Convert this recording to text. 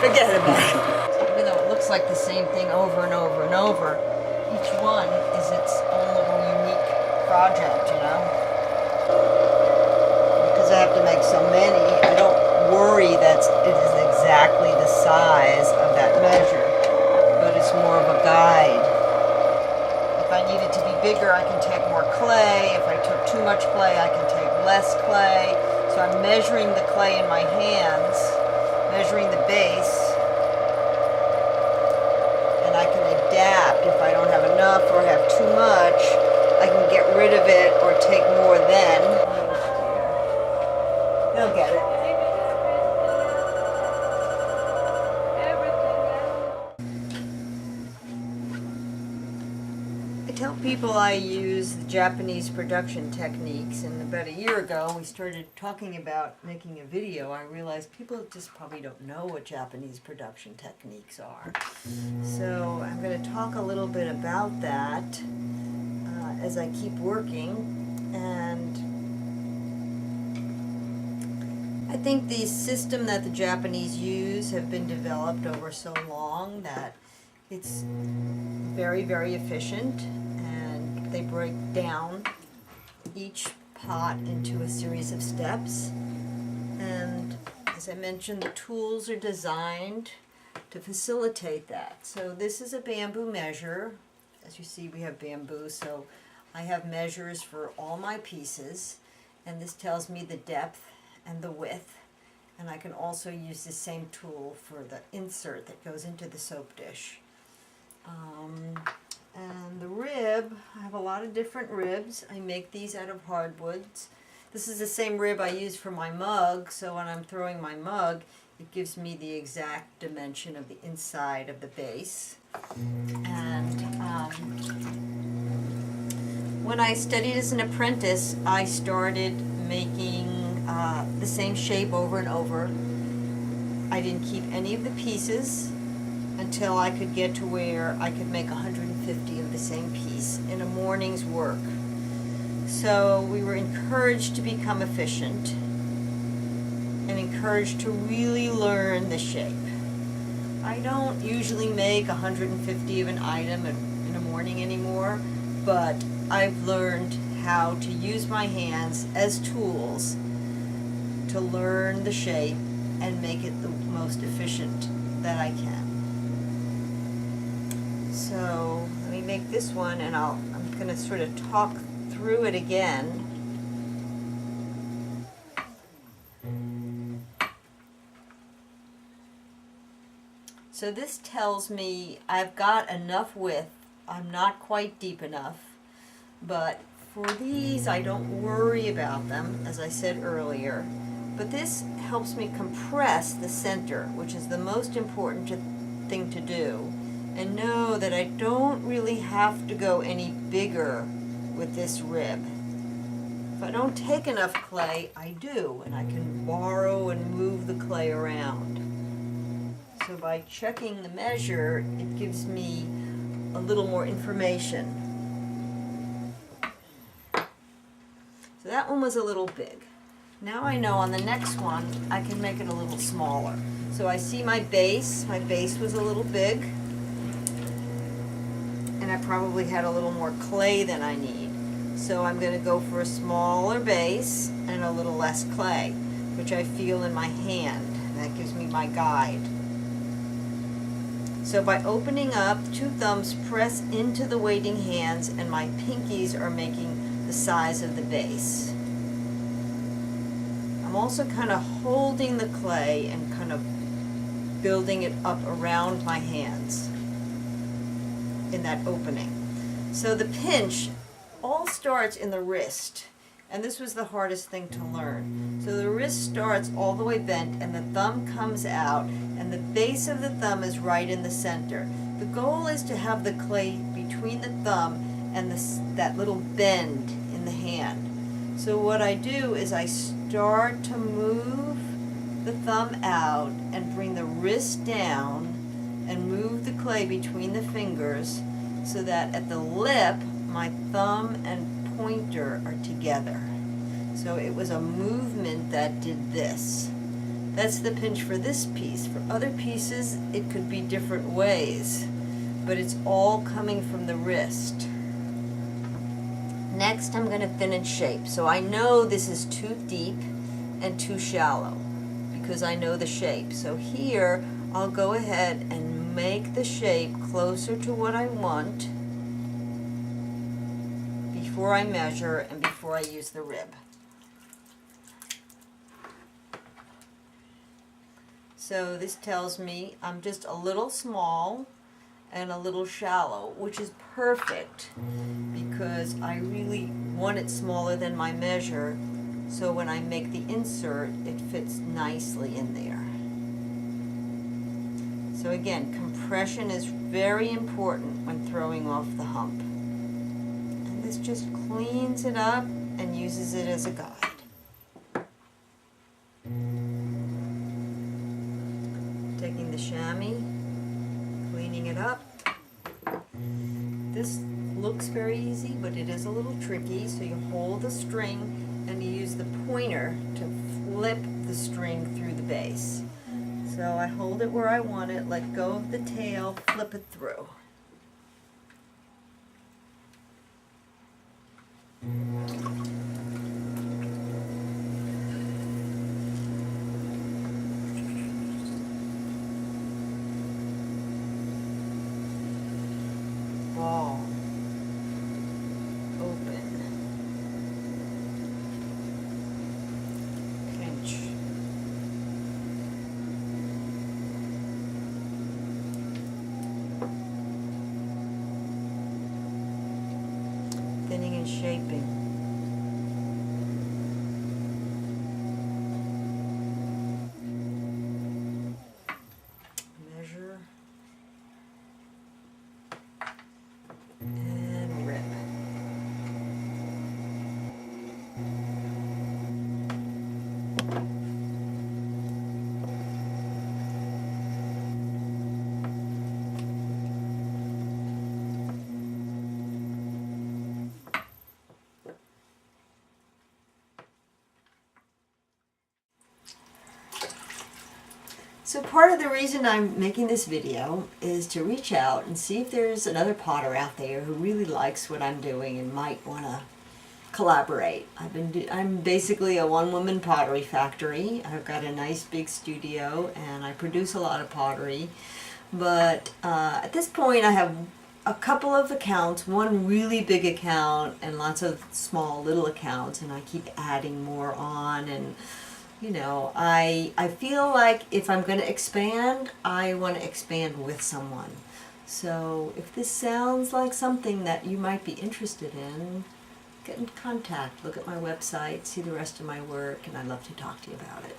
Forget about it. Even though it looks like the same thing over and over and over, each one is its own little unique project, you know? Because I have to make so many, I don't worry that it is exactly the size of that measure, but it's more of a guide. If I need it to be bigger, I can take more clay. If I took too much clay, I can take less clay. So I'm measuring the clay in my hands, measuring the base, and I can adapt. If I don't have enough or have too much, I can get rid of it or take more then. They'll get it. I tell people I use the Japanese production techniques, and about a year ago we started talking about making a video. I realized people just probably don't know what Japanese production techniques are. So I'm going to talk a little bit about that as I keep working, and I think the system that the Japanese use have been developed over so long that it's very, very efficient, and they break down each pot into a series of steps. And as I mentioned, the tools are designed to facilitate that. So this is a bamboo measure. As you see, we have bamboo, so I have measures for all my pieces, and this tells me the depth and the width. And I can also use the same tool for the insert that goes into the soap dish. And the rib, I have a lot of different ribs. I make these out of hardwoods. This is the same rib I use for my mug, so when I'm throwing my mug, it gives me the exact dimension of the inside of the base. And when I studied as an apprentice, I started making the same shape over and over. I didn't keep any of the pieces until I could get to where I could make 150 of the same piece in a morning's work. So we were encouraged to become efficient and encouraged to really learn the shape. I don't usually make 150 of an item in a morning anymore, but I've learned how to use my hands as tools to learn the shape and make it the most efficient that I can. So let me make this one, and I'm going to sort of talk through it again. So this tells me I've got enough width. I'm not quite deep enough, but for these I don't worry about them, as I said earlier. But this helps me compress the center, which is the most important thing to do, and know that I don't really have to go any bigger with this rib. If I don't take enough clay, I do, and I can borrow and move the clay around. So by checking the measure, it gives me a little more information. So that one was a little big. Now I know on the next one, I can make it a little smaller. So I see my base. My base was a little big, and I probably had a little more clay than I need. So I'm going to go for a smaller base and a little less clay, which I feel in my hand. And that gives me my guide. So by opening up, 2 thumbs press into the waiting hands, and my pinkies are making the size of the base. I'm also kind of holding the clay and kind of building it up around my hands in that opening. So the pinch all starts in the wrist, And this was the hardest thing to learn. So the wrist starts all the way bent and the thumb comes out and the base of the thumb is right in the center. The goal is to have the clay between the thumb and that little bend in the hand. So what I do is I start to move the thumb out and bring the wrist down and move the clay between the fingers so that at the lip my thumb and pointer are together. So it was a movement that did this. That's the pinch for this piece. For other pieces it could be different ways, but it's all coming from the wrist. Next I'm going to thin and shape. So I know this is too deep and too shallow because I know the shape. So here I'll go ahead and make the shape closer to what I want before I measure and before I use the rib. So this tells me I'm just a little small and a little shallow, which is perfect because I really want it smaller than my measure, so when I make the insert it fits nicely in there. So again, compression is very important when throwing off the hump. And this just cleans it up and uses it as a guide. Taking the chamois, cleaning it up. This looks very easy, but it is a little tricky. So you hold the string and you use the pointer to flip the string through the base. So I hold it where I want it, let go of the tail, flip it through. Ball. Open. Pinch. Thinning and shaping. Measure. And rip. So part of the reason I'm making this video is to reach out and see if there's another potter out there who really likes what I'm doing and might want to collaborate. I'm basically a one-woman pottery factory. I've got a nice big studio and I produce a lot of pottery. But at this point I have a couple of accounts, one really big account and lots of small little accounts, and I keep adding more on. And you know, I feel like if I'm going to expand, I want to expand with someone. So if this sounds like something that you might be interested in, get in contact, look at my website, see the rest of my work, and I'd love to talk to you about it.